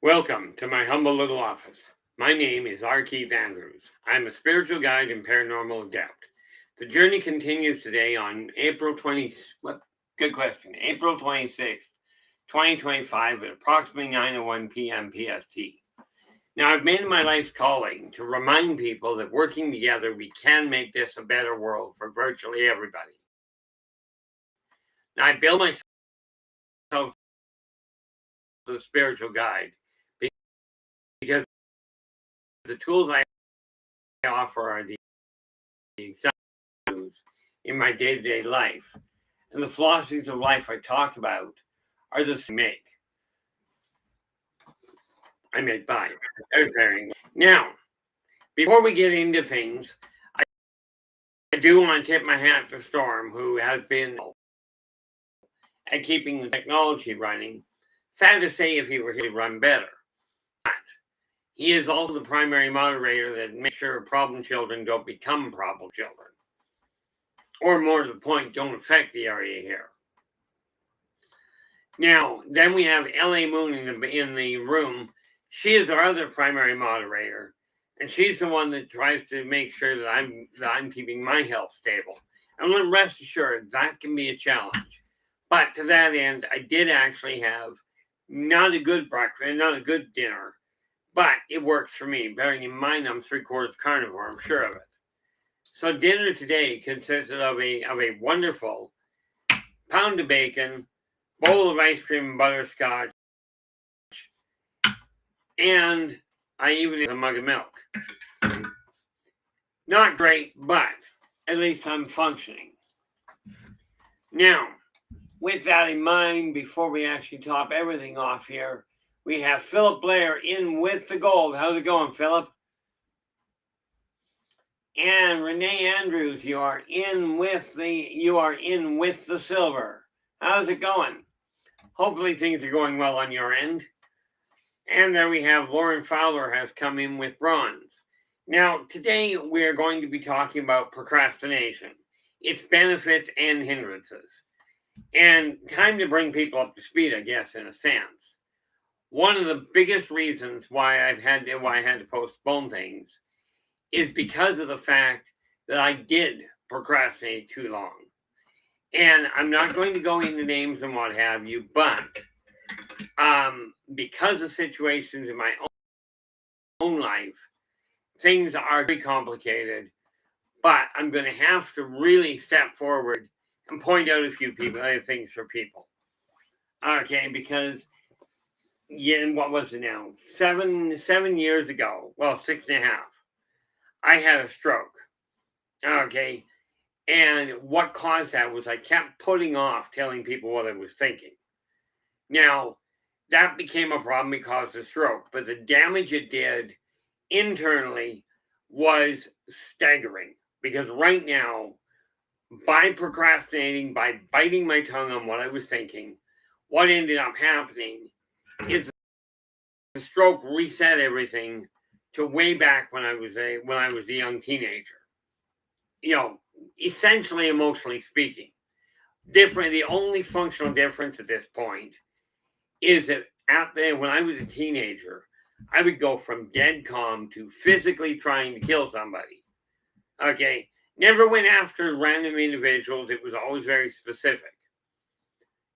Welcome to my humble little office. My name is R. Keith Andrews. I'm a spiritual guide and paranormal adept. The journey continues today on April 20. What? Good question. April 26th, 2025 at approximately 9:01 p.m. PST. Now, I've made it my life's calling to remind people that working together, we can make this a better world for virtually everybody. Now, I build myself as a spiritual guide because the tools I offer are the examples in my day-to-day life, and the philosophies of life I talk about are the same I make by preparing. Now, before we get into things, I do want to tip my hat to Storm, who has been at keeping the technology running. Sad to say, if he were here to run better. But he is also the primary moderator that makes sure problem children don't become problem children. Or more to the point, don't affect the area here. Now, then we have L.A. Moon in the room. She is our other primary moderator, and she's the one that tries to make sure that I'm keeping my health stable. And rest assured, that can be a challenge. But to that end, I did actually have not a good breakfast, not a good dinner, but it works for me. Bearing in mind I'm 3/4 carnivore, I'm sure of it. So dinner today consisted of a wonderful pound of bacon, bowl of ice cream and butterscotch, and I even ate a mug of milk. Not great, but at least I'm functioning. Now, with that in mind, before we actually top everything off here, we have Philip Blair in with the gold. How's it going, Philip? And Renee Andrews, you are in with the silver. How's it going? Hopefully things are going well on your end. And there we have Lauren Fowler has come in with bronze. Now, today we're going to be talking about procrastination, its benefits and hindrances. And time to bring people up to speed, I guess, in a sense. One of the biggest reasons why I had to postpone things is because of the fact that I did procrastinate too long. And I'm not going to go into names and what have you, but because of situations in my own life, things are very complicated. But I'm going to have to really step forward and point out a few things for people. Okay, because what was it now? 7 years ago, well, 6.5, I had a stroke. Okay, and what caused that was I kept putting off telling people what I was thinking. Now, that became a problem because of the stroke, but the damage it did internally was staggering. Because right now, by procrastinating, by biting my tongue on what I was thinking, what ended up happening is the stroke reset everything to way back when I was a young teenager. Essentially emotionally speaking. The only functional difference at this point is that when I was a teenager, I would go from dead calm to physically trying to kill somebody. Okay. Never went after random individuals. It was always very specific.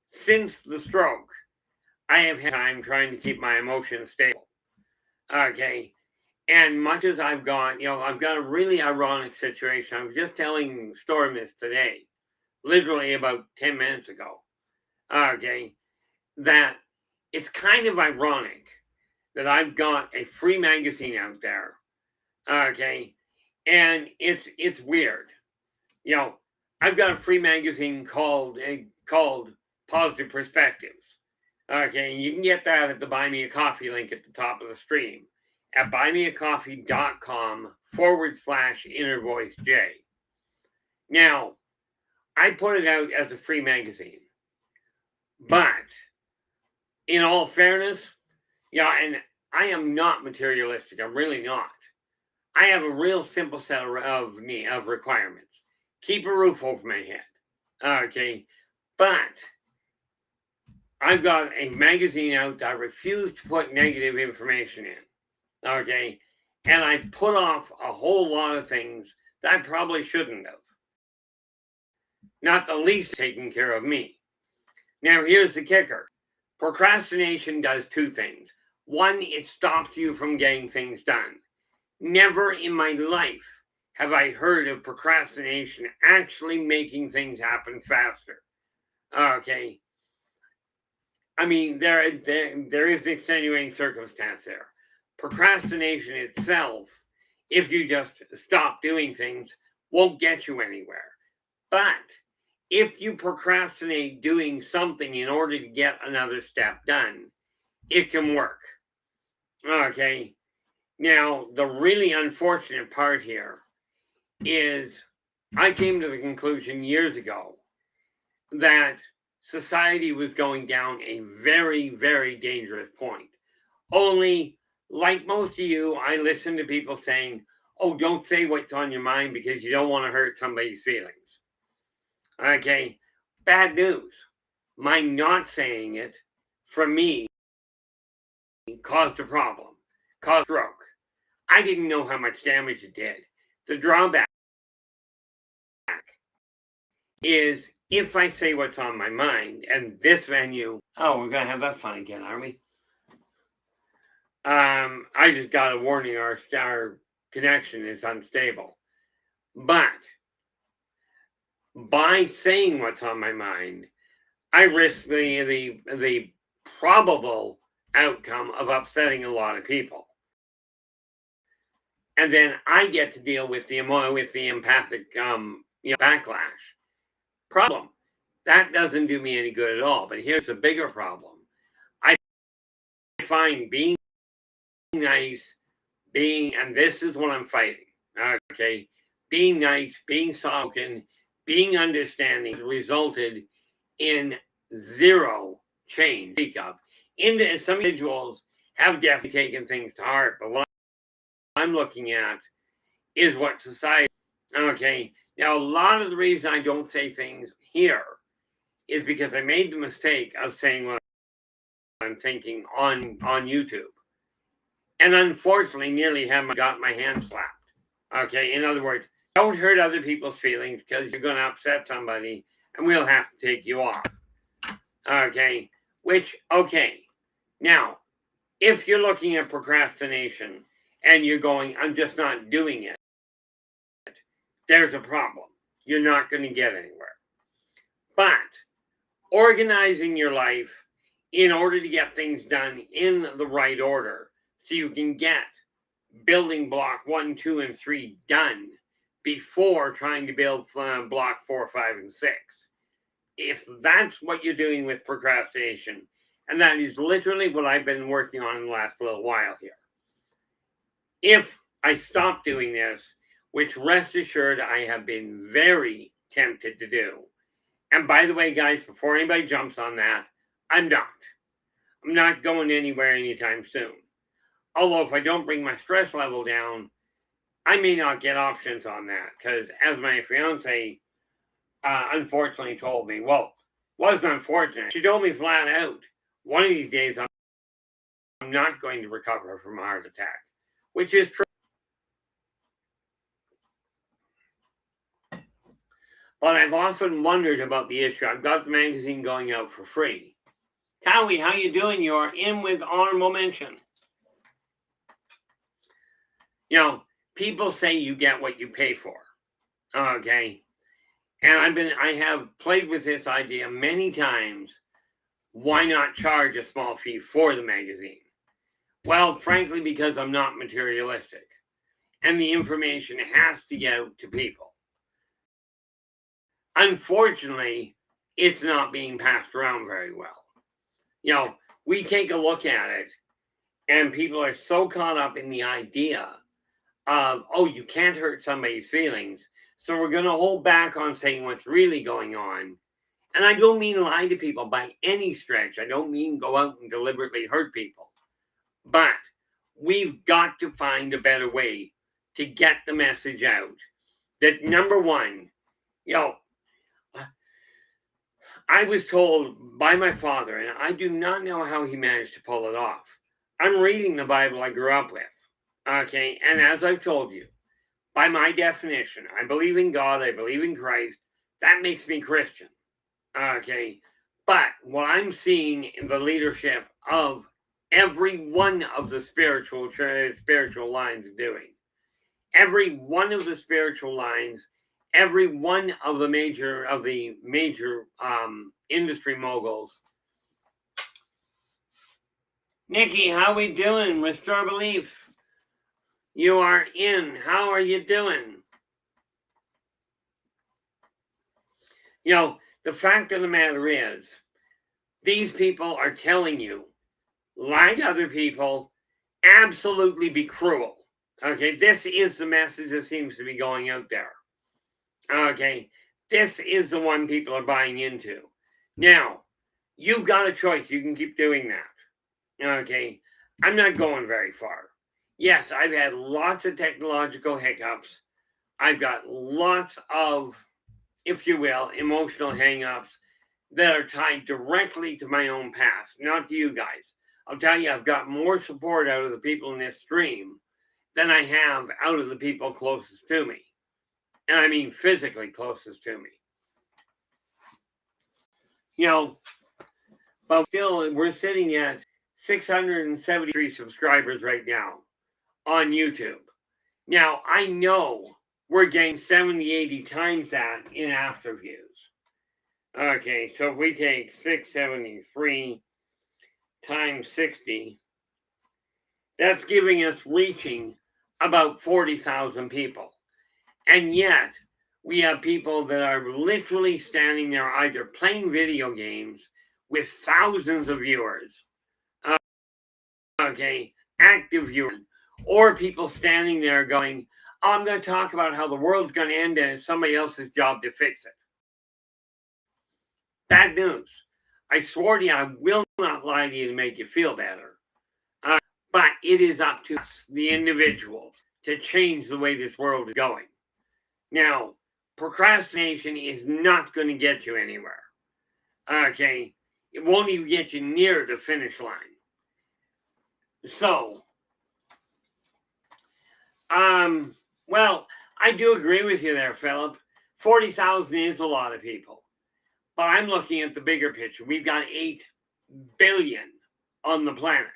Since the stroke, I have had time trying to keep my emotions stable. Okay. And much as I've got a really ironic situation. I was just telling Storm this today, literally about 10 minutes ago. Okay. That it's kind of ironic that I've got a free magazine out there. Okay. And it's weird. I've got a free magazine called Positive Perspectives. Okay, you can get that at the Buy Me a Coffee link at the top of the stream at buymeacoffee.com/InnerVoiceJ. Now, I put it out as a free magazine, but in all fairness, and I am not materialistic. I'm really not. I have a real simple set of requirements. Keep a roof over my head. Okay. But I've got a magazine out that I refuse to put negative information in. Okay. And I put off a whole lot of things that I probably shouldn't have. Not the least taking care of me. Now, here's the kicker. Procrastination does two things. One, it stops you from getting things done. Never in my life have I heard of procrastination actually making things happen faster. Okay. I mean, there is an extenuating circumstance there. Procrastination itself, if you just stop doing things, won't get you anywhere. But if you procrastinate doing something in order to get another step done, it can work. Okay. Now, the really unfortunate part here is I came to the conclusion years ago that society was going down a very, very dangerous point. Only, like most of you, I listen to people saying, oh, don't say what's on your mind because you don't want to hurt somebody's feelings. Okay, bad news. My not saying it, for me, caused a problem, caused stroke. I didn't know how much damage it did. The drawback is if I say what's on my mind, and this venue, oh, we're going to have that fun again, aren't we? I just got a warning our connection is unstable. But by saying what's on my mind, I risk the probable outcome of upsetting a lot of people. And then I get to deal with the empathic backlash. Problem. That doesn't do me any good at all. But here's the bigger problem. I find being nice, and this is what I'm fighting. Okay. Being nice, being spoken, being understanding resulted in zero change. Some individuals have definitely taken things to heart, but what I'm looking at is what society. Okay. Now, a lot of the reason I don't say things here is because I made the mistake of saying what I'm thinking on YouTube. And unfortunately, nearly got my hand slapped. Okay. In other words, don't hurt other people's feelings because you're going to upset somebody and we'll have to take you off. Okay. Okay. Now, if you're looking at procrastination and you're going, I'm just not doing it, there's a problem. You're not going to get anywhere. But organizing your life in order to get things done in the right order so you can get building block 1, 2, and 3 done before trying to build block 4, 5, and 6. If that's what you're doing with procrastination, and that is literally what I've been working on in the last little while here. If I stop doing this, which rest assured I have been very tempted to do. And by the way, guys, before anybody jumps on that, I'm not. I'm not going anywhere anytime soon. Although if I don't bring my stress level down, I may not get options on that. Because as my fiance unfortunately told me, well, wasn't unfortunate. She told me flat out, one of these days I'm not going to recover from a heart attack, which is true. But I've often wondered about the issue. I've got the magazine going out for free. Cowie, how you doing? You're in with honorable mention. You know, people say you get what you pay for. Okay. And I have played with this idea many times. Why not charge a small fee for the magazine? Well, frankly, because I'm not materialistic. And the information has to get out to people. Unfortunately, it's not being passed around very well. You know, we take a look at it, and people are so caught up in the idea of, oh, you can't hurt somebody's feelings, so we're going to hold back on saying what's really going on. And I don't mean lie to people by any stretch. I don't mean go out and deliberately hurt people. But we've got to find a better way to get the message out that, number one, you know, I was told by my father, and I do not know how he managed to pull it off. I'm reading the Bible I grew up with. Okay, and as I've told you, by my definition, I believe in God, I believe in Christ. That makes me Christian. Okay, but what I'm seeing in the leadership of every one of the spiritual lines doing, every one of the spiritual lines, every one of the major industry moguls. Nikki, how we doing? Restore Belief. You are in. How are you doing? You know, the fact of the matter is, these people are telling you, lie to other people, absolutely be cruel. Okay, this is the message that seems to be going out there. Okay, this is the one people are buying into. Now, you've got a choice. You can keep doing that. Okay, I'm not going very far. Yes, I've had lots of technological hiccups. I've got lots of, if you will, emotional hangups that are tied directly to my own past, not to you guys. I'll tell you, I've got more support out of the people in this stream than I have out of the people closest to me. And I mean physically closest to me. You know, but still, we're sitting at 673 subscribers right now on YouTube. Now, I know we're getting 70, 80 times that in after views. Okay, so if we take 673 times 60, that's giving us reaching about 40,000 people. And yet, we have people that are literally standing there either playing video games with thousands of viewers, okay, active viewers, or people standing there going, oh, I'm going to talk about how the world's going to end and it's somebody else's job to fix it. Bad news. I swore to you, I will not lie to you to make you feel better. But it is up to us, the individuals, to change the way this world is going. Now, procrastination is not going to get you anywhere. Okay? It won't even get you near the finish line. So, well, I do agree with you there, Philip. 40,000 is a lot of people. But I'm looking at the bigger picture. We've got 8 billion on the planet.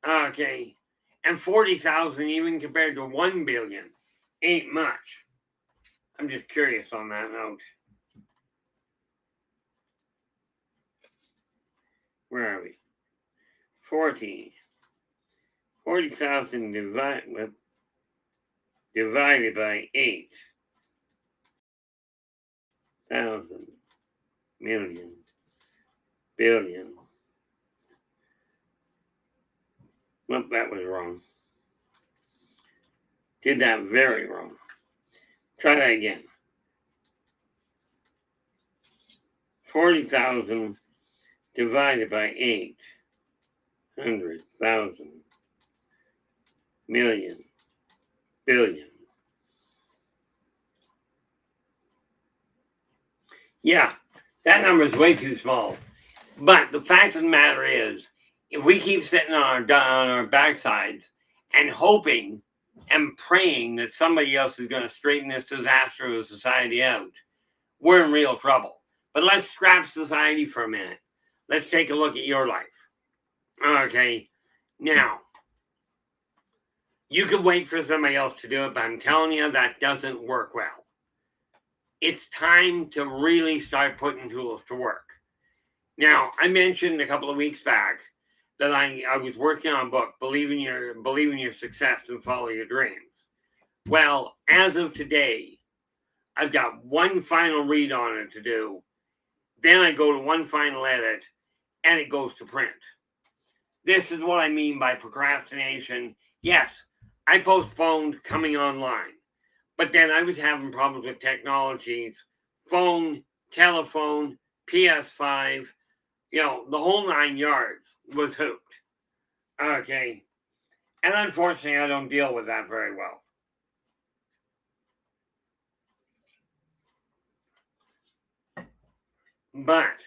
Okay. And 40,000, even compared to 1 billion, ain't much. I'm just curious on that note. Where are we? 40,000 divided by 8,000 million billion. Well, that was wrong. Did that very wrong. Try that again. 40,000 divided by 800,000 million billion. Yeah, that number is way too small. But the fact of the matter is, if we keep sitting on our backsides and hoping and praying that somebody else is going to straighten this disaster of society out, we're in real trouble. But let's scrap society for a minute. Let's take a look at your life. Okay, now, you can wait for somebody else to do it, but I'm telling you, that doesn't work well. It's time to really start putting tools to work. Now, I mentioned a couple of weeks back that I was working on a book, Believe in Your Success and Follow Your Dreams. Well, as of today, I've got one final read on it to do. Then I go to one final edit, and it goes to print. This is what I mean by procrastination. Yes, I postponed coming online, but then I was having problems with technologies, phone, telephone, PS5, the whole 9 yards was hooped. Okay. And unfortunately, I don't deal with that very well. But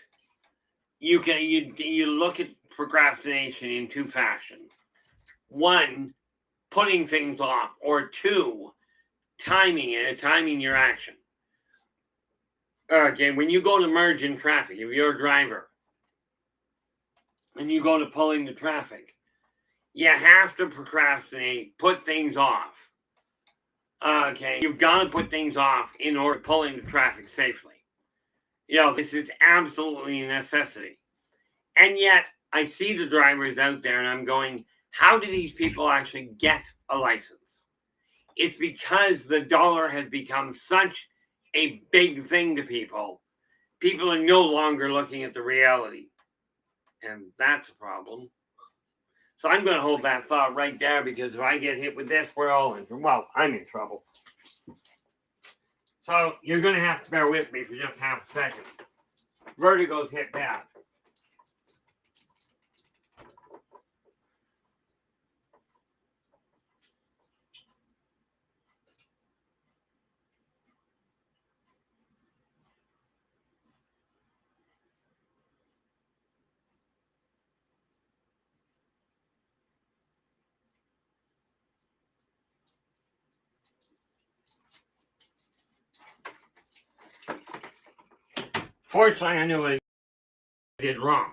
you look at procrastination in two fashions. One, putting things off, or two, timing your action. Okay, when you go to merge in traffic, if you're a driver and you go to pulling the traffic, you have to procrastinate, put things off. Okay, you've got to put things off in order to pull into traffic safely. This is absolutely a necessity. And yet, I see the drivers out there and I'm going, how do these people actually get a license? It's because the dollar has become such a big thing to people. People are no longer looking at the reality. And that's a problem. So I'm going to hold that thought right there, because if I get hit with this, we're all in trouble. Well, I'm in trouble. So you're going to have to bear with me for just half a second. Vertigo's hit bad. Fortunately, I knew I did wrong.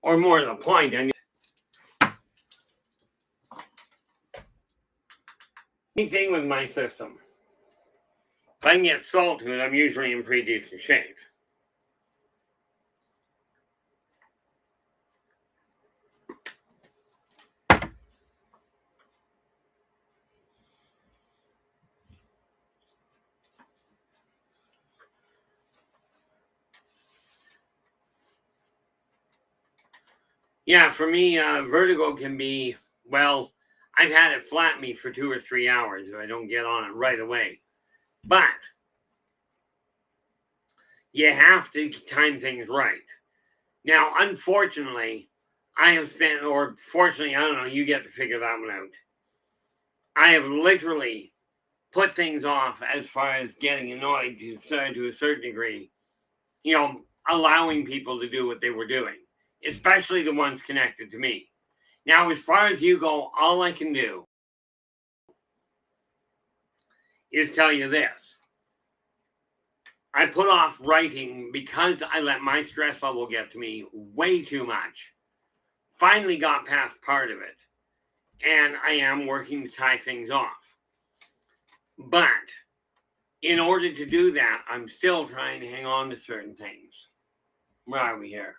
Or more to the point, I knew. Anything with my system. If I can get salt to it, I'm usually in pretty decent shape. Yeah, for me, vertigo can be, well, I've had it flat me for 2 or 3 hours if I don't get on it right away. But you have to time things right. Now, unfortunately, I have spent, or fortunately, I don't know, you get to figure that one out. I have literally put things off as far as getting annoyed to a certain degree, allowing people to do what they were doing, especially the ones connected to me. Now, as far as you go, all I can do is tell you this. I put off writing because I let my stress level get to me way too much. Finally got past part of it. And I am working to tie things off. But in order to do that, I'm still trying to hang on to certain things. Where are we here?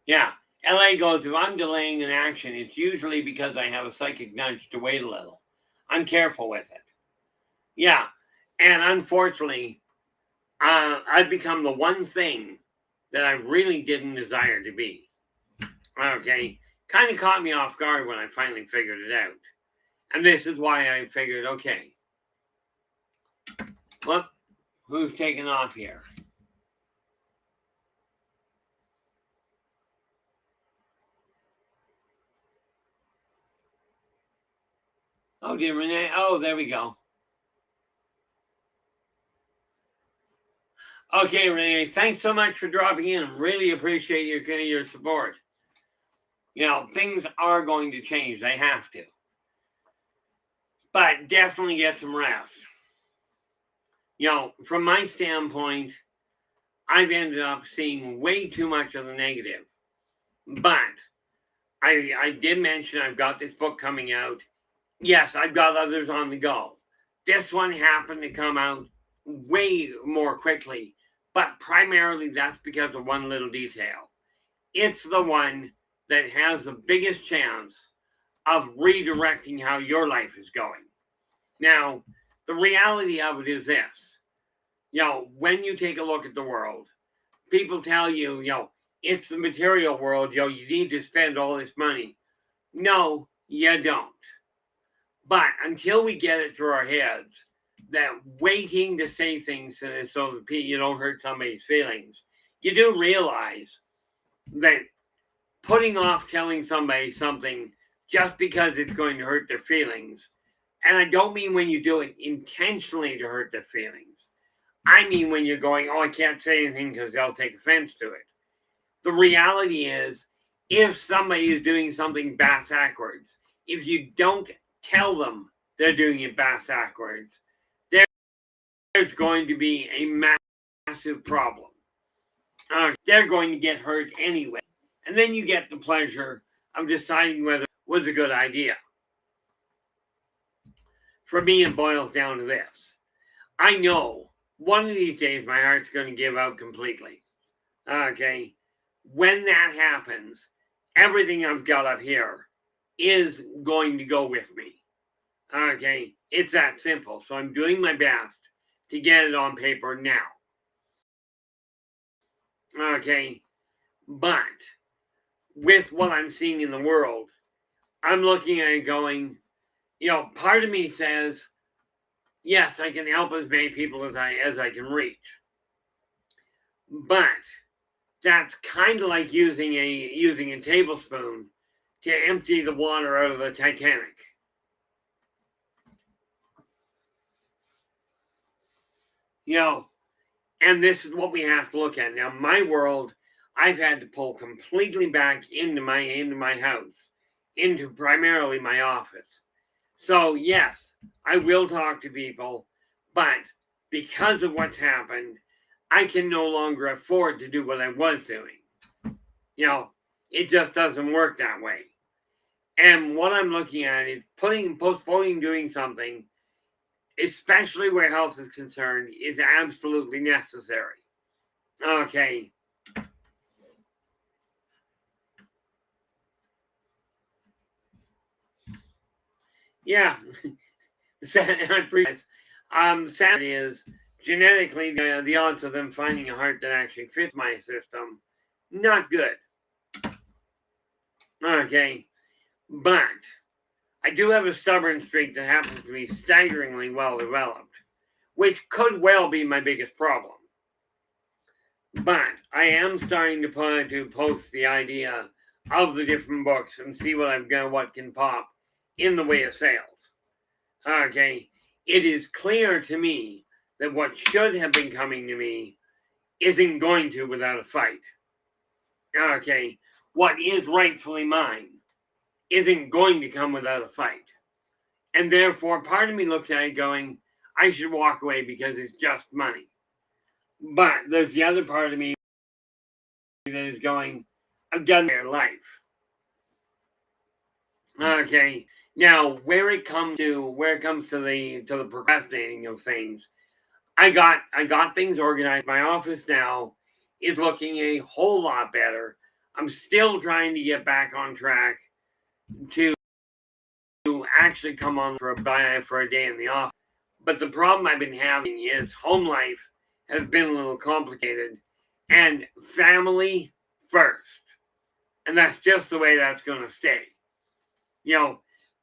Yeah. LA goes, if I'm delaying an action, it's usually because I have a psychic nudge to wait a little. I'm careful with it. Yeah. And unfortunately, I've become the one thing that I really didn't desire to be. Okay. Kind of caught me off guard when I finally figured it out. And this is why I figured, okay, well, who's taking off here? Oh, dear Renee. Oh, there we go. Okay, Renee, thanks so much for dropping in. Really appreciate your support. Things are going to change. They have to. But definitely get some rest. From my standpoint, I've ended up seeing way too much of the negative. But I did mention I've got this book coming out. Yes, I've got others on the go. This one happened to come out way more quickly, but primarily that's because of one little detail. It's the one that has the biggest chance of redirecting how your life is going. Now, the reality of it is this. When you take a look at the world, people tell you, it's the material world, you need to spend all this money. No, you don't. But until we get it through our heads that waiting to say things so that you don't hurt somebody's feelings, you do realize that putting off telling somebody something just because it's going to hurt their feelings And I don't mean when you do it intentionally to hurt their feelings. I mean when you're going, oh, I can't say anything because they'll take offense to it. The reality is, if somebody is doing something backwards, if you don't tell them they're doing it backwards, there's going to be a massive problem. They're going to get hurt anyway. And then you get the pleasure of deciding whether it was a good idea. For me, it boils down to this. I know one of these days my heart's going to give out completely. Okay? When that happens, everything I've got up here is going to go with me. Okay? It's that simple. So I'm doing my best to get it on paper now. Okay? But with what I'm seeing in the world, I'm looking at it going, part of me says, yes, I can help as many people as I can reach. But that's kind of like using a tablespoon to empty the water out of the Titanic. And this is what we have to look at. Now, my world, I've had to pull completely back into my house, into primarily my office. So, yes, I will talk to people, but because of what's happened, I can no longer afford to do what I was doing. It just doesn't work that way. And what I'm looking at is postponing doing something, especially where health is concerned, is absolutely necessary. Okay. Yeah. Sad is genetically the odds of them finding a heart that actually fits my system, not good. Okay. But I do have a stubborn streak that happens to be staggeringly well developed, which could well be my biggest problem. But I am starting to post the idea of the different books and see what can pop in the way of sales. Okay, it is clear to me that what should have been coming to me isn't going to without a fight. Okay, what is rightfully mine isn't going to come without a fight. And therefore, part of me looks at it going, I should walk away because it's just money. But there's the other part of me that is going, I've done their life. Okay. Now, where it comes to the procrastinating of things, I got things organized. My office now is looking a whole lot better. I'm still trying to get back on track to actually come on for a day in the office. But the problem I've been having is home life has been a little complicated, and family first. And that's just the way that's going to stay.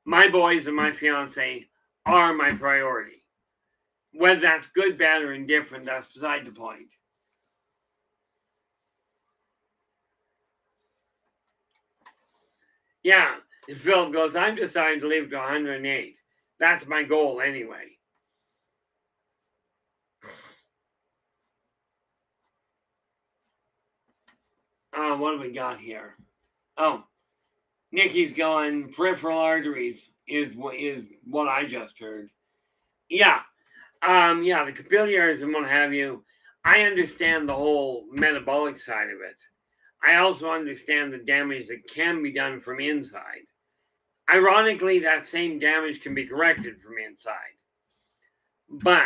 My boys and my fiance are my priority. Whether that's good, bad, or indifferent, that's beside the point. Yeah, if Philip goes, I'm deciding to live to 108. That's my goal anyway. What have we got here? Oh, Nikki's going, peripheral arteries is what I just heard. Yeah. The capillaries and what have you. I understand the whole metabolic side of it. I also understand the damage that can be done from inside. Ironically, that same damage can be corrected from inside. But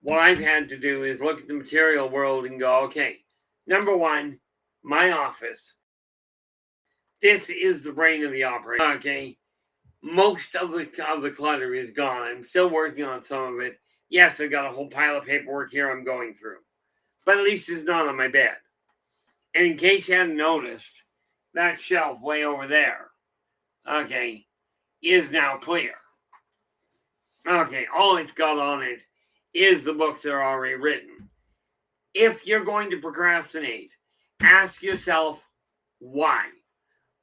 what I've had to do is look at the material world and go, okay, number one, my office. This is the brain of the operation. Okay, most of the clutter is gone. I'm still working on some of it. Yes, I've got a whole pile of paperwork here I'm going through, but at least it's not on my bed. And in case you hadn't noticed, that shelf way over there, okay, is now clear. Okay, all it's got on it is the books that are already written. If you're going to procrastinate, ask yourself why.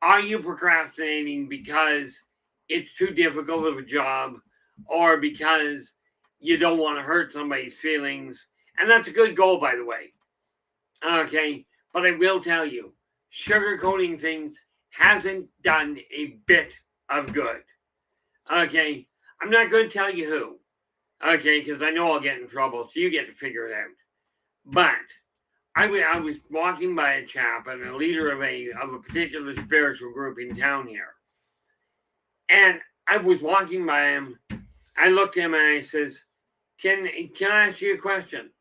Are you procrastinating because it's too difficult of a job, or because you don't want to hurt somebody's feelings. And that's a good goal, by the way. Okay, but I will tell you, sugarcoating things hasn't done a bit of good. Okay, I'm not going to tell you who. Okay, because I know I'll get in trouble, so you get to figure it out. But I was walking by a chap and a leader of a particular spiritual group in town here. And I was walking by him. I looked at him and I says, can I ask you a question?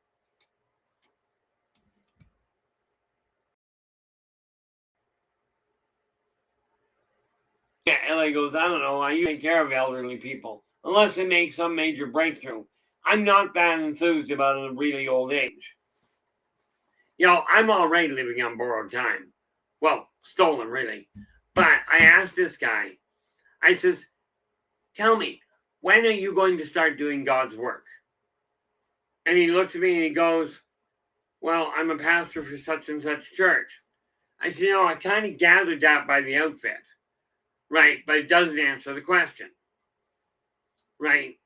Yeah, LA goes, I don't know. I usually take care of elderly people unless they make some major breakthrough. I'm not that enthused about a really old age. I'm already living on borrowed time. Well, stolen, really. But I asked this guy, I says, tell me, when are you going to start doing God's work? And he looks at me and he goes, well, I'm a pastor for such and such church. I said, I kind of gathered that by the outfit. Right, but it doesn't answer the question. Right?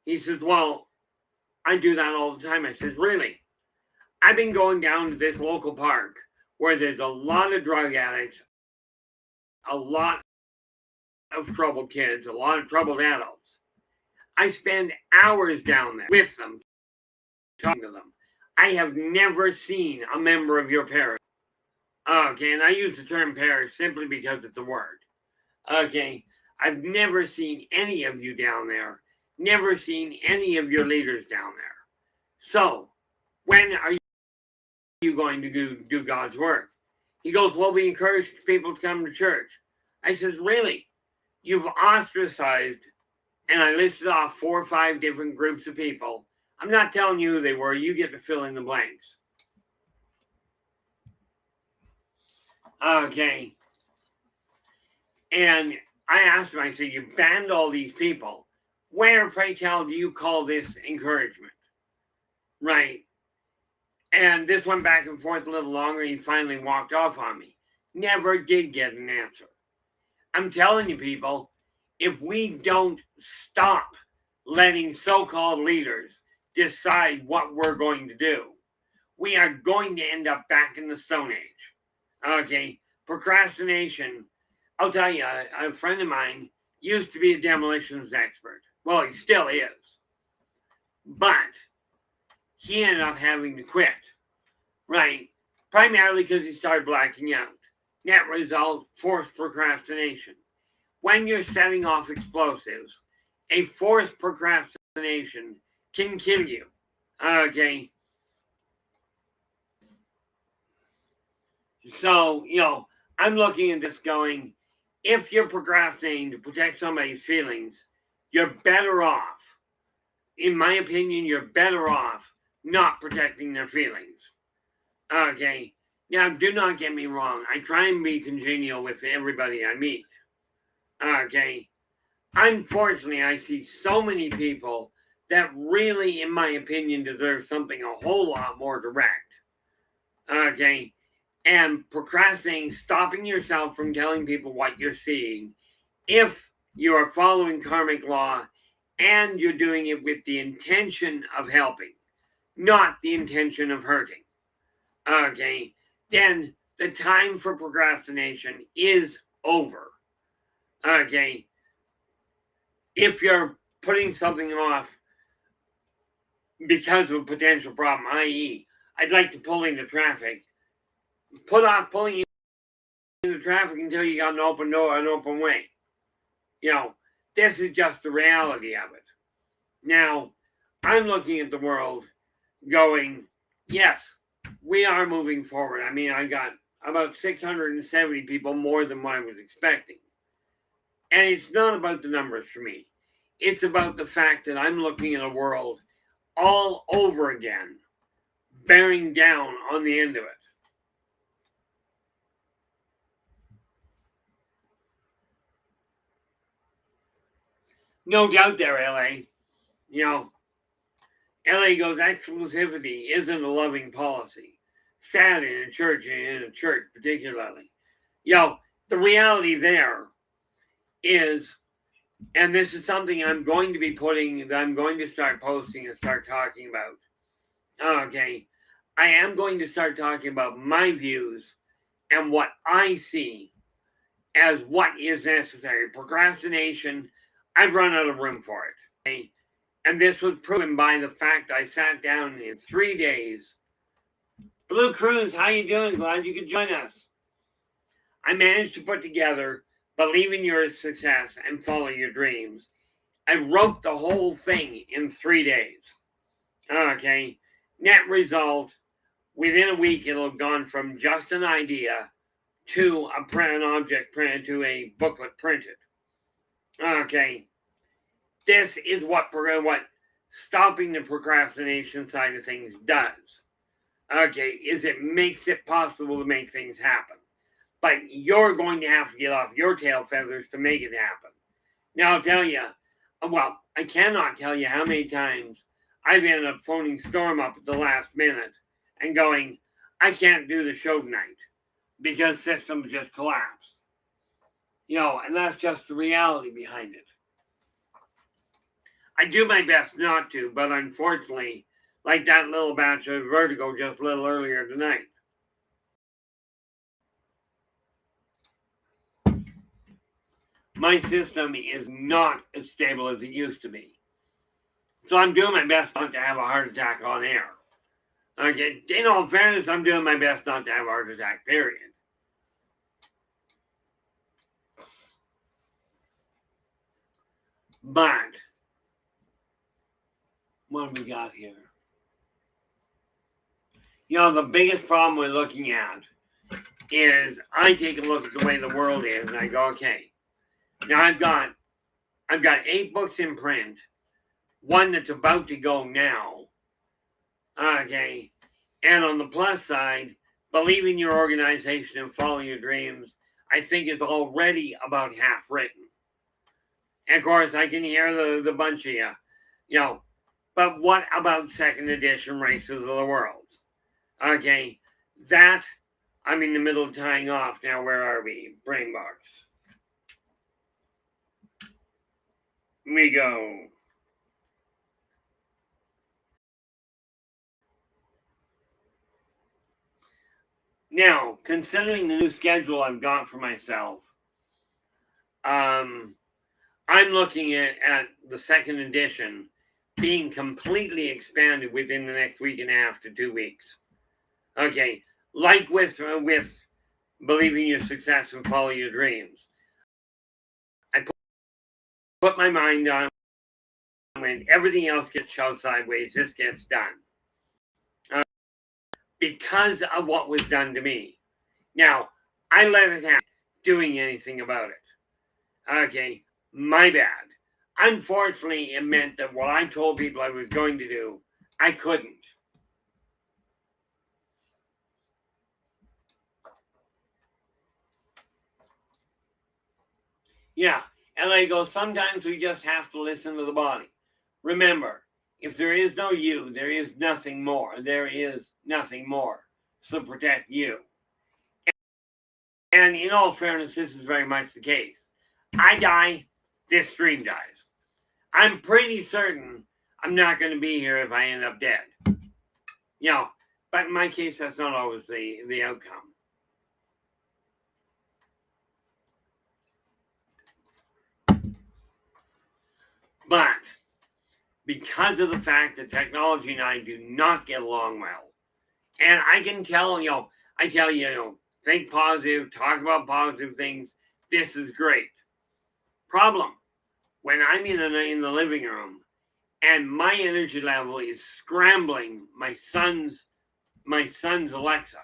He says, well, I do that all the time. I says, really? I've been going down to this local park where there's a lot of drug addicts, a lot of troubled kids, a lot of troubled adults. I spend hours down there with them, talking to them. I have never seen a member of your parish. Okay, and I use the term parish simply because it's a word. Okay, I've never seen any of you down there, never seen any of your leaders down there. So, when are you going to do God's work? He goes, well, we encourage people to come to church. I says, really? You've ostracized, and I listed off 4 or 5 different groups of people. I'm not telling you who they were. You get to fill in the blanks. Okay. And I asked him, I said, you banned all these people. Where, pray tell, do you call this encouragement? Right. And this went back and forth a little longer. He finally walked off on me. Never did get an answer. I'm telling you, people, if we don't stop letting so-called leaders decide what we're going to do, we are going to end up back in the Stone Age. Okay. Procrastination. I'll tell you, a friend of mine used to be a demolitions expert. Well, he still is. But he ended up having to quit, right? Primarily because he started blacking out. Net result, forced procrastination. When you're setting off explosives, a forced procrastination can kill you, okay? So, I'm looking at this going, if you're procrastinating to protect somebody's feelings, you're better off. In my opinion, you're better off not protecting their feelings. Okay. Now, do not get me wrong. I try and be congenial with everybody I meet. Okay. Unfortunately, I see so many people that really, in my opinion, deserve something a whole lot more direct. Okay. And procrastinating, stopping yourself from telling people what you're seeing, if you are following karmic law and you're doing it with the intention of helping, not the intention of hurting, okay, then the time for procrastination is over. Okay. If you're putting something off because of a potential problem, i.e., I'd like to pull into traffic, put off pulling into traffic until you got an open door, an open way. This is just the reality of it. Now, I'm looking at the world going, yes, we are moving forward. I mean, I got about 670 people more than what I was expecting. And it's not about the numbers for me. It's about the fact that I'm looking at a world all over again, bearing down on the end of it. No doubt there, LA. LA goes, exclusivity isn't a loving policy. Sad in a church particularly. The reality there is And this is something I'm going to start posting and start talking about. Okay. I am going to start talking about my views and what I see as what is necessary. Procrastination, I've run out of room for it. Okay? And this was proven by the fact I sat down in 3 days. Blue Cruise, how you doing? Glad you could join us. I managed to put together Believe in Your Success and Follow Your Dreams. I wrote the whole thing in 3 days. Okay. Net result, within a week, it'll have gone from just an idea to an object printed to a booklet printed. Okay. This is what stopping the procrastination side of things does. Okay, is it makes it possible to make things happen. But you're going to have to get off your tail feathers to make it happen. Now, I'll tell you, well, I cannot tell you how many times I've ended up phoning Storm up at the last minute and going, I can't do the show tonight because systems just collapsed. And that's just the reality behind it. I do my best not to, but unfortunately, like that little batch of vertigo just a little earlier tonight. My system is not as stable as it used to be. So I'm doing my best not to have a heart attack on air. Okay, in all fairness, I'm doing my best not to have a heart attack, period. But, what have we got here? The biggest problem we're looking at is I take a look at the way the world is and I go, okay, now I've got 8 books in print, one that's about to go now. Okay. And on the plus side, Believe in Your Organization and Follow Your Dreams, I think is already about half written. And of course, I can hear the bunch of you, but what about second edition Races of the Worlds? Okay. That, I'm in the middle of tying off now. Where are we? Brain box. We go. Now, considering the new schedule I've got for myself, I'm looking at the second edition being completely expanded within the next week and a half to 2 weeks. Okay, like with Believe in Your Success and Follow Your Dreams. I put my mind on when everything else gets shoved sideways, this gets done. Because of what was done to me. Now, I let it happen, doing anything about it. Okay, my bad. Unfortunately, it meant that what I told people I was going to do, I couldn't. Yeah, and I go, sometimes we just have to listen to the body. Remember, if there is no you, there is nothing more. There is nothing more. So protect you. And in all fairness, this is very much the case. I die, this stream dies. I'm pretty certain I'm not going to be here if I end up dead. But in my case, that's not always the outcome. But because of the fact that technology and I do not get along well, and I can tell, I tell you, think positive, talk about positive things. This is great. Problem, when I'm in the living room and my energy level is scrambling my son's Alexa.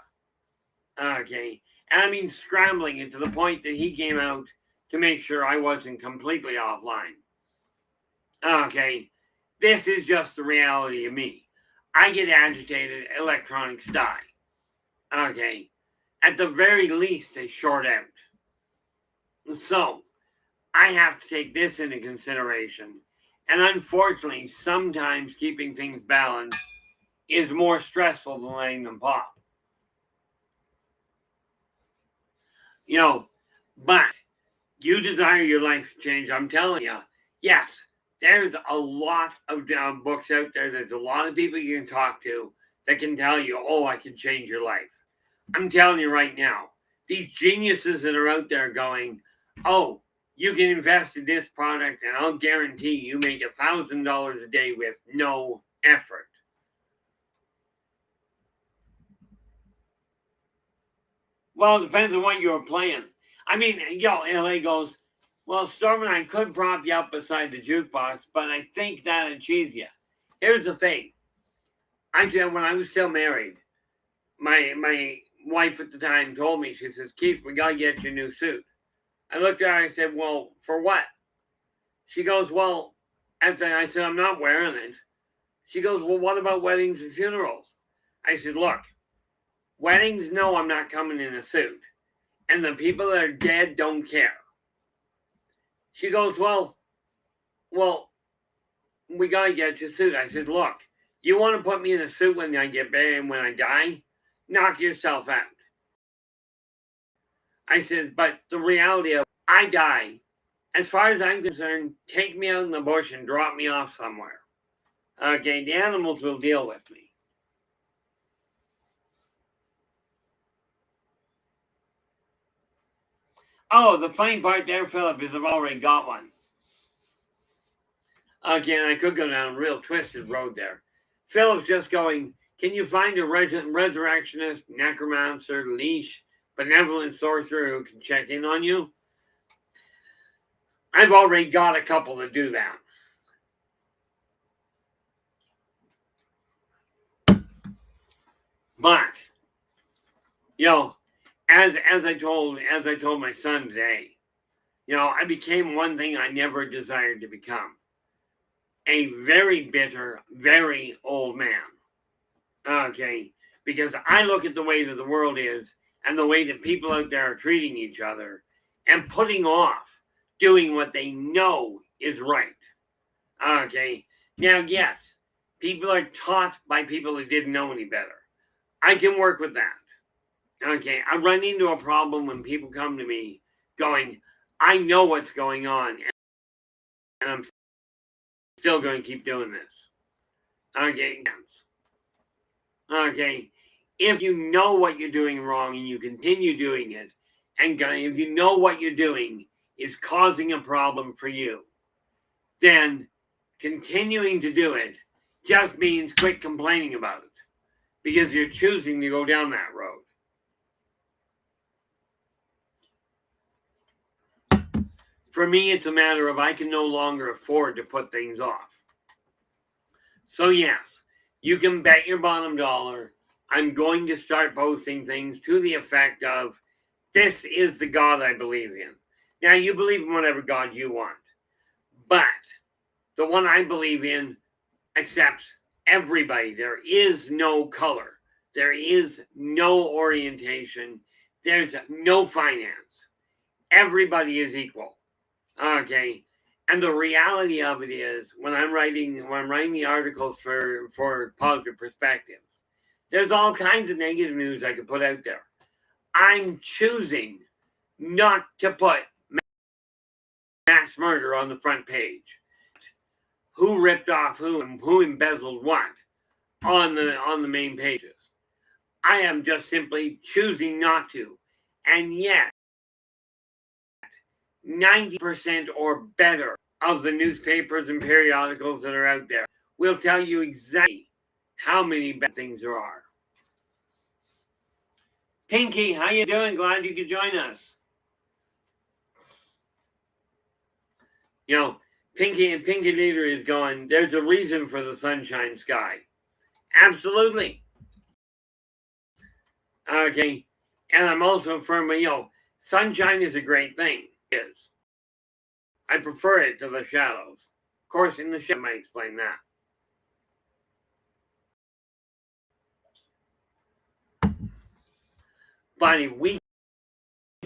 Okay. And I mean scrambling it to the point that he came out to make sure I wasn't completely offline. Okay. This is just the reality of me. I get agitated, electronics die. Okay. At the very least, they short out. So, I have to take this into consideration. And unfortunately, sometimes keeping things balanced is more stressful than letting them pop. But you desire your life to change, I'm telling you, yes, there's a lot of books out there. There's a lot of people you can talk to that can tell you, oh, I can change your life. I'm telling you right now, these geniuses that are out there going, oh, you can invest in this product and I'll guarantee you make $1,000 a day with no effort. Well, it depends on what you're playing. I mean, LA goes, well, Storm and I could prop you up beside the jukebox, but I think that'd cheese you. Here's the thing. When I was still married, my wife at the time told me, she says, Keith, we gotta get you a new suit. I looked at her, I said, well, for what? She goes, well, I said, I'm not wearing it. She goes, well, what about weddings and funerals? I said, look, weddings, no, I'm not coming in a suit. And the people that are dead don't care. She goes, well, we gotta get you a suit. I said, look, you want to put me in a suit when I get buried and when I die? Knock yourself out. I said, but the reality of I die, as far as I'm concerned, take me out in the bush and drop me off somewhere. Okay, the animals will deal with me. Oh, the funny part there, Philip, is I've already got one. Again, I could go down a real twisted road there. Philip's just going, can you find a resurrectionist, necromancer, leash, benevolent sorcerer who can check in on you? I've already got a couple that do that. But, as I told my son today, I became one thing I never desired to become. A very bitter, very old man. Okay, because I look at the way that the world is and the way that people out there are treating each other and putting off doing what they know is right. Okay, now, yes, people are taught by people that didn't know any better. I can work with that. Okay, I run into a problem when people come to me going, I know what's going on and I'm still going to keep doing this. Okay, if you know what you're doing wrong and you continue doing it, and if you know what you're doing is causing a problem for you, then continuing to do it just means quit complaining about it because you're choosing to go down that road. For me, it's a matter of I can no longer afford to put things off. So yes, you can bet your bottom dollar I'm going to start posting things to the effect of, this is the God I believe in. Now, you believe in whatever God you want, but the one I believe in accepts everybody. There is no color. There is no orientation. There's no finance. Everybody is equal. Okay. And the reality of it is, when I'm writing the articles for Positive Perspectives, there's all kinds of negative news I could put out there. I'm choosing not to put mass murder on the front page. Who ripped off who and who embezzled what on the main pages. I am just simply choosing not to. And yet, 90% or better of the newspapers and periodicals that are out there will tell you exactly how many bad things there are. Pinky, how you doing? Glad you could join us. Pinky Leader is going, there's a reason for the sunshine sky. Absolutely. Okay. And I'm also firmly, sunshine is a great thing. It is. I prefer it to the shadows. Of course, in the shadow, I might explain that. But if we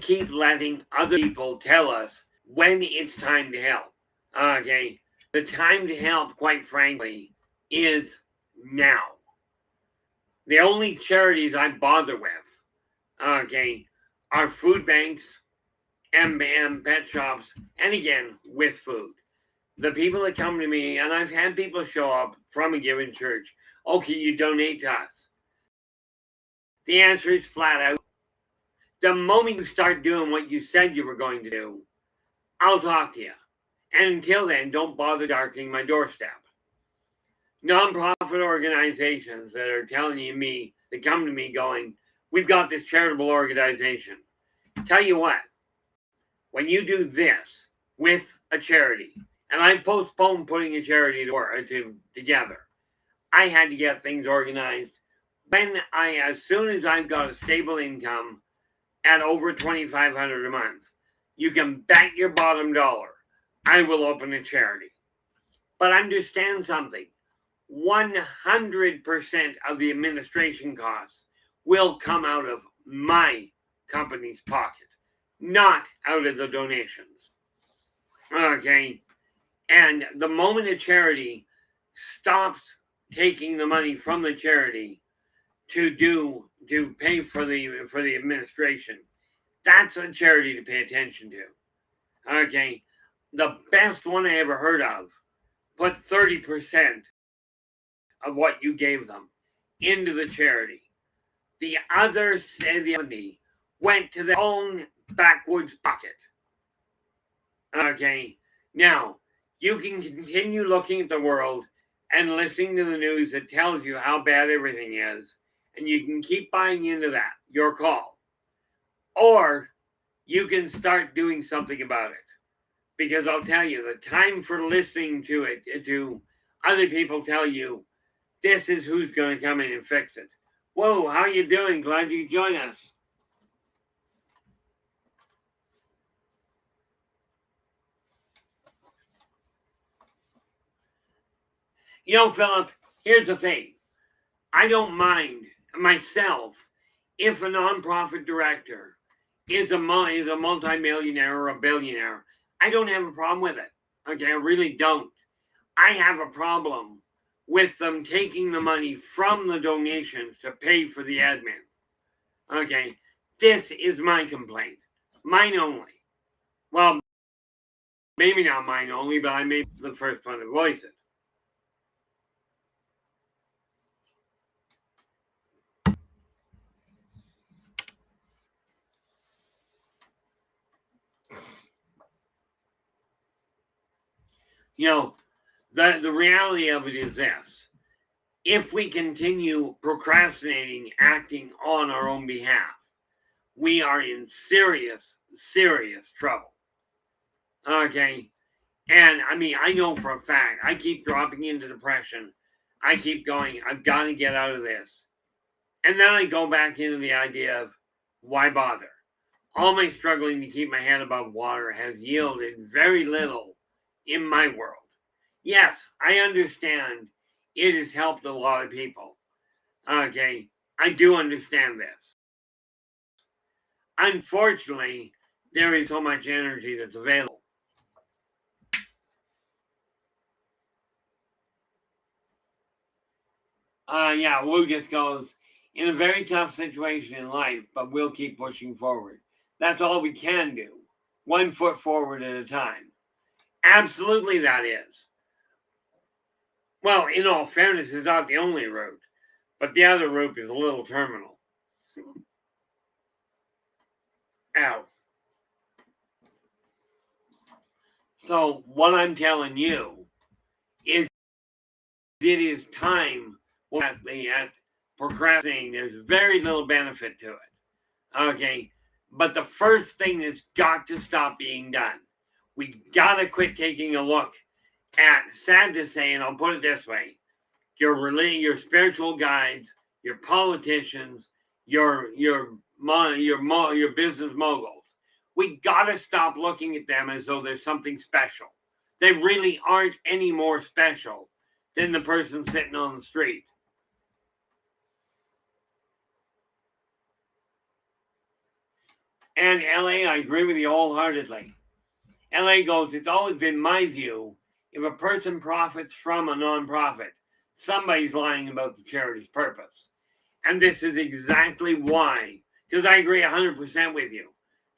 keep letting other people tell us when it's time to help, okay, the time to help, quite frankly, is now. The only charities I bother with, okay, are food banks, and pet shops, and again, with food. the people that come to me, and I've had people show up from a given church, oh, can you donate to us? The answer is flat out. The moment you start doing what you said you were going to do, I'll talk to you. And until then, don't bother darkening my doorstep. Nonprofit organizations that are telling me, they come to me going, we've got this charitable organization. Tell you what, when you do this with a charity, and I postponed putting a charity together, I had to get things organized. As soon as I've got a stable income at over $2,500 a month, you can bet your bottom dollar I will open a charity. But understand something. 100% of the administration costs will come out of my company's pocket, not out of the donations. Okay? And the moment a charity stops taking the money from the charity to pay for the administration, that's a charity to pay attention to. Okay? The best one I ever heard of put 30% of what you gave them into the charity. The other 70 went to their own backwoods pocket. Okay, now you can continue looking at the world and listening to the news that tells you how bad everything is, and you can keep buying into that. Your call. Or you can start doing something about it. Because I'll tell you, the time for listening to it, to other people tell you, this is who's going to come in and fix it. Whoa, how you doing? Glad you joined us. You know, Philip, here's the thing. I don't mind myself if a nonprofit director is a multimillionaire or a billionaire. I don't have a problem with it. Okay, I really don't. I have a problem with them taking the money from the donations to pay for the admin. Okay, this is my complaint. Mine only. Well, maybe not mine only, but I may be the first one to voice it. You know, the reality of it is this. If we continue procrastinating, acting on our own behalf, we are in serious, serious trouble. Okay? And I mean, I know for a fact, I keep dropping into depression. I keep going, I've got to get out of this. And then I go back into the idea of why bother? All my struggling to keep my head above water has yielded very little in my world. Yes, I understand it has helped a lot of people. Okay, I do understand this. Unfortunately, there is so much energy that's available. Yeah, Lou just goes, in a very tough situation in life, but we'll keep pushing forward. That's all we can do. 1 foot forward at a time. Absolutely, that is. Well, in all fairness, it's not the only route, but the other route is a little terminal. Ow. So, what I'm telling you is it is time at procrastinating. There's very little benefit to it. Okay? But the first thing that's got to stop being done, we got to quit taking a look at, sad to say, and I'll put it this way, your spiritual guides, your politicians, your business moguls. We got to stop looking at them as though there's something special. They really aren't any more special than the person sitting on the street. And LA, I agree with you wholeheartedly. LA goes, it's always been my view, if a person profits from a nonprofit, somebody's lying about the charity's purpose. And this is exactly why, because I agree 100% with you.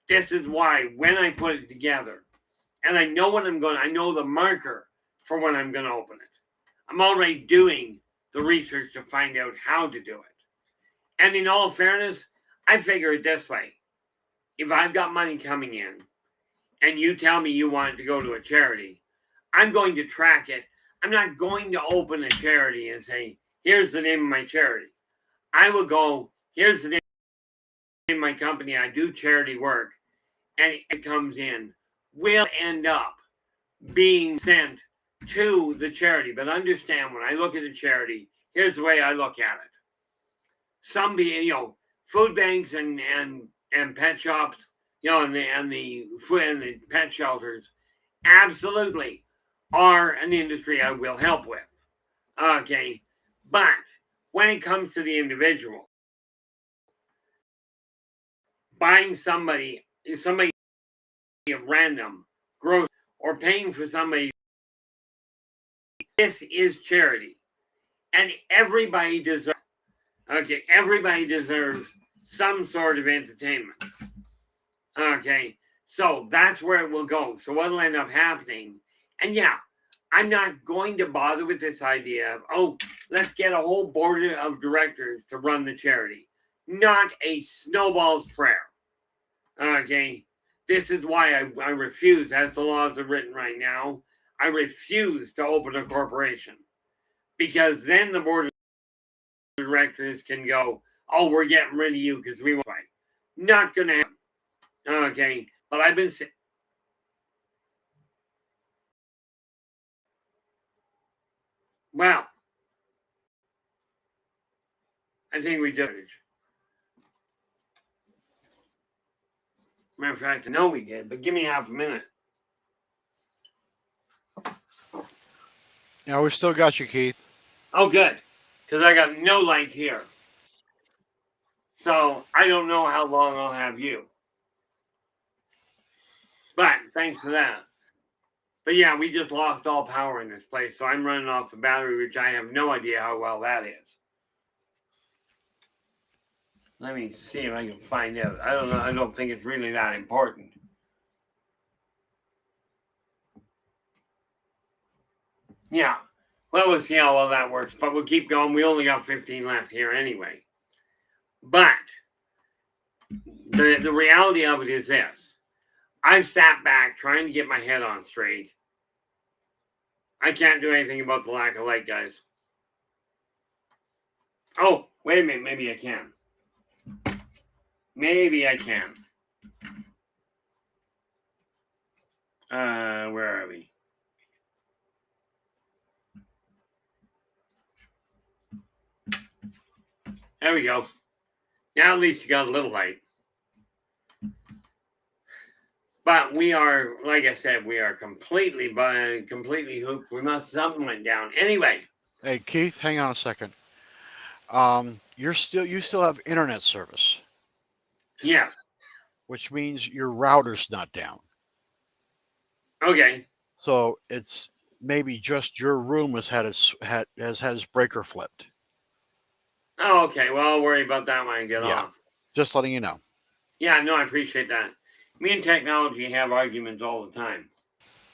This is why when I put it together, and I know what I'm going, I know the marker for when I'm going to open it. I'm already doing the research to find out how to do it. And in all fairness, I figure it this way. If I've got money coming in and you tell me you want it to go to a charity, I'm going to track it. I'm not going to open a charity and say, here's the name of my charity. I will go, here's the name of my company. I do charity work. And it comes in, will end up being sent to the charity. But understand, when I look at a charity, here's the way I look at it. Some, food banks and pet shops, and the food and the pet shelters, absolutely are an industry I will help with. Okay, but when it comes to the individual, buying somebody at random grocery or paying for somebody, this is charity, and everybody deserves. Okay, everybody deserves some sort of entertainment. Okay, so that's where it will go. So what'll end up happening? And yeah, I'm not going to bother with this idea of, let's get a whole board of directors to run the charity. Not a snowball's prayer. Okay, this is why I refuse, as the laws are written right now, I refuse to open a corporation. Because then the board of directors can go, we're getting rid of you because we want to. Not going to happen. Okay, but I've been saying, well, I think we did. Matter of fact, I know we did, but give me half a minute. Yeah, we still got you, Keith. Oh, good, because I got no light here. So I don't know how long I'll have you. But thanks for that. But yeah, we just lost all power in this place, so I'm running off the battery, which I have no idea how well that is. Let me see if I can find out. I don't know. I don't think it's really that important. Yeah. Well, we'll see how well that works, but we'll keep going. We only got 15 left here anyway. But the reality of it is this. I've sat back trying to get my head on straight. I can't do anything about the lack of light, guys. Oh, wait a minute. Maybe I can. Maybe I can. Where are we? There we go. Now at least you got a little light. But we are, like I said, we are completely hooked. Something went down. Anyway. Hey, Keith, hang on a second. You still have internet service. Yeah. Which means your router's not down. Okay. So it's maybe just your room has had its breaker flipped. Oh, okay. Well, I'll worry about that when I get off. Just letting you know. Yeah, no, I appreciate that. Me and technology have arguments all the time.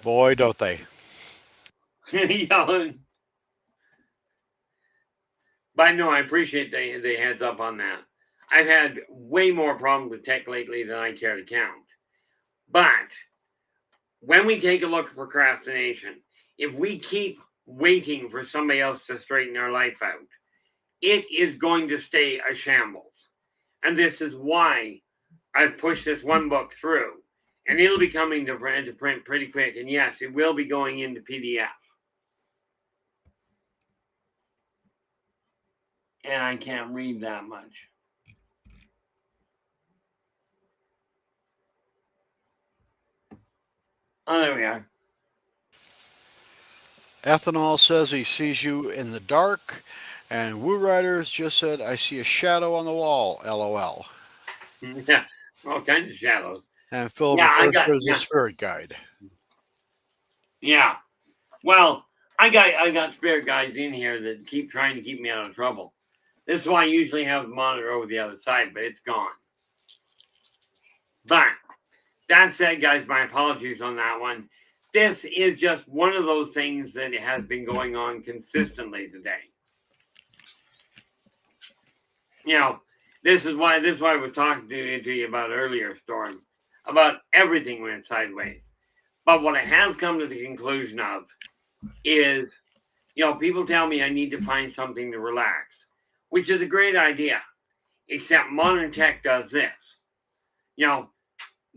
Boy, don't they. But no, I appreciate the heads up on that. I've had way more problems with tech lately than I care to count. But when we take a look at procrastination, if we keep waiting for somebody else to straighten our life out, it is going to stay a shambles. And this is why I've pushed this one book through. And it'll be coming to print pretty quick. And yes, it will be going into PDF. And I can't read that much. Oh, there we are. Ethanol says he sees you in the dark. And Woo Riders just said, I see a shadow on the wall, LOL. Yeah, all kinds of shadows. And Phil refers to it as a spirit guide. Yeah. Well, I got spirit guides in here that keep trying to keep me out of trouble. This is why I usually have the monitor over the other side, but it's gone. But that said, guys, my apologies on that one. this is just one of those things that has been going on consistently today. You know, this is why I was talking to you about earlier, Storm, about everything went sideways. But what I have come to the conclusion of is, you know, people tell me I need to find something to relax, which is a great idea, except modern tech does this. You know,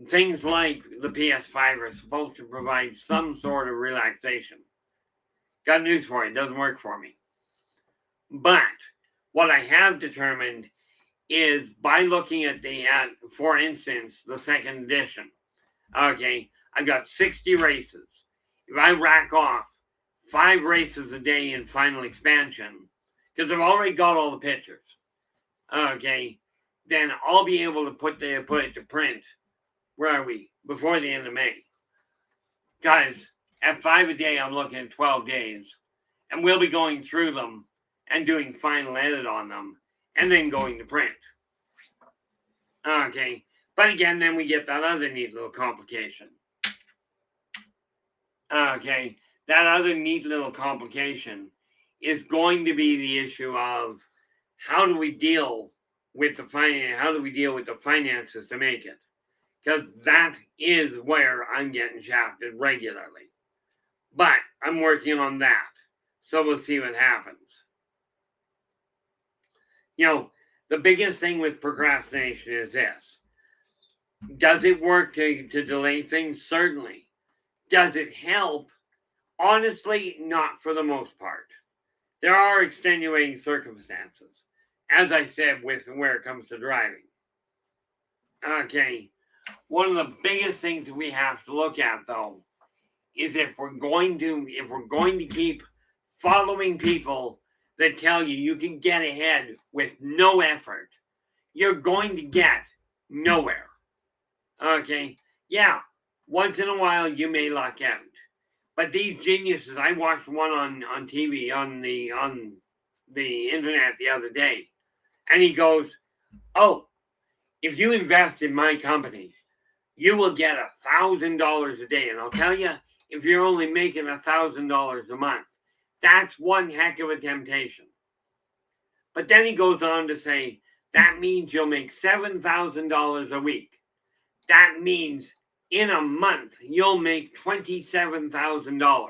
things like the PS5 are supposed to provide some sort of relaxation. Got news for you, it doesn't work for me. But what I have determined is by looking at for instance, the second edition. Okay, I've got 60 races. If I rack off 5 races a day in final expansion, because I've already got all the pictures, okay, then I'll be able to put it to print. Where are we? Before the end of May. Guys, at 5 a day, I'm looking at 12 days. And we'll be going through them and doing final edit on them and then going to print. Okay. But again, then we get that other neat little complication. Okay. That other neat little complication is going to be the issue of how do we deal with the finances to make it? Because that is where I'm getting shafted regularly. But I'm working on that. So we'll see what happens. You know, the biggest thing with procrastination is this. Does it work to delay things? Certainly. Does it help? Honestly, not for the most part. There are extenuating circumstances. As I said, with where it comes to driving. Okay. One of the biggest things that we have to look at, though, is if we're going to keep following people that tell you can get ahead with no effort, you're going to get nowhere. Okay? Yeah, once in a while you may luck out. But these geniuses, I watched one on TV, on the internet the other day, and he goes, "Oh, if you invest in my company, you will get $1,000 a day." And I'll tell you, if you're only making $1,000 a month, that's one heck of a temptation. But then he goes on to say, that means you'll make $7,000 a week. That means in a month, you'll make $27,000.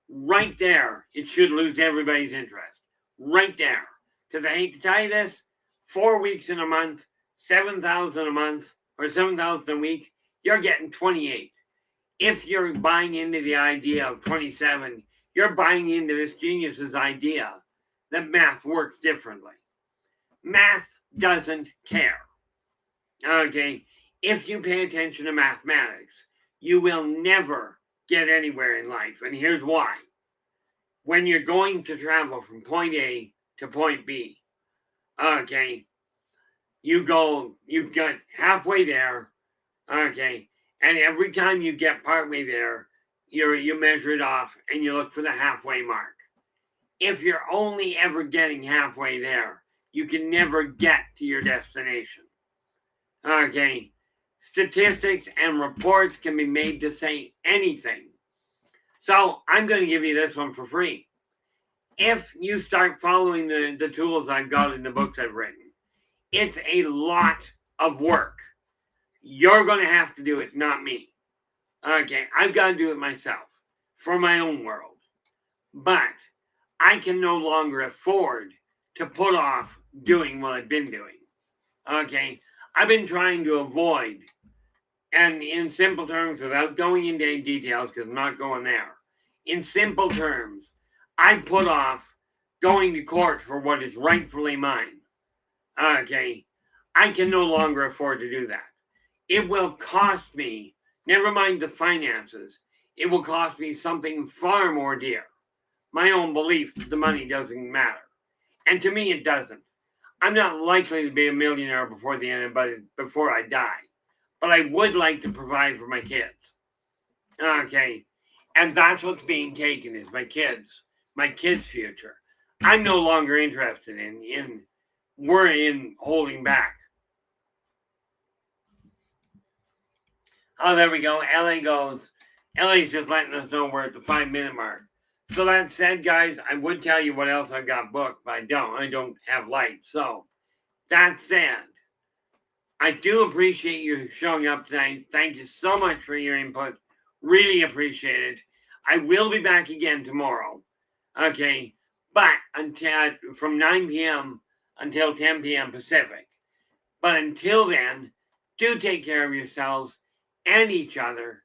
Right there, it should lose everybody's interest. Right there. Because I hate to tell you this, 4 weeks in a month, 7,000 a month, or 7,000 a week, you're getting 28. If you're buying into the idea of 27, you're buying into this genius's idea that math works differently. Math doesn't care. Okay? If you pay attention to mathematics, you will never get anywhere in life. And here's why. When you're going to travel from point A to point B, okay, you got halfway there, okay, and every time you get partway there, you measure it off and you look for the halfway mark. If you're only ever getting halfway there, you can never get to your destination. Okay, statistics and reports can be made to say anything. So I'm going to give you this one for free. If you start following the tools I've got in the books I've written, it's a lot of work. You're going to have to do it, not me. Okay, I've got to do it myself for my own world. But I can no longer afford to put off doing what I've been doing. Okay, I've been trying to avoid, and in simple terms, without going into any details, because I'm not going there, in simple terms, I put off going to court for what is rightfully mine. Okay, I can no longer afford to do that. It will cost me, never mind the finances, it will cost me something far more dear. My own belief that the money doesn't matter. And to me, it doesn't. I'm not likely to be a millionaire before I die. But I would like to provide for my kids. Okay. And that's what's being taken is my kids' future. I'm no longer interested in holding back. Oh, there we go. Ellie goes, Ellie's just letting us know we're at the 5-minute mark. So that said, guys, I would tell you what else I've got booked, but I don't. I don't have lights. So that said, I do appreciate you showing up tonight. Thank you so much for your input. Really appreciate it. I will be back again tomorrow. Okay. But until from 9 p.m. until 10 p.m. Pacific. But until then, do take care of yourselves and each other.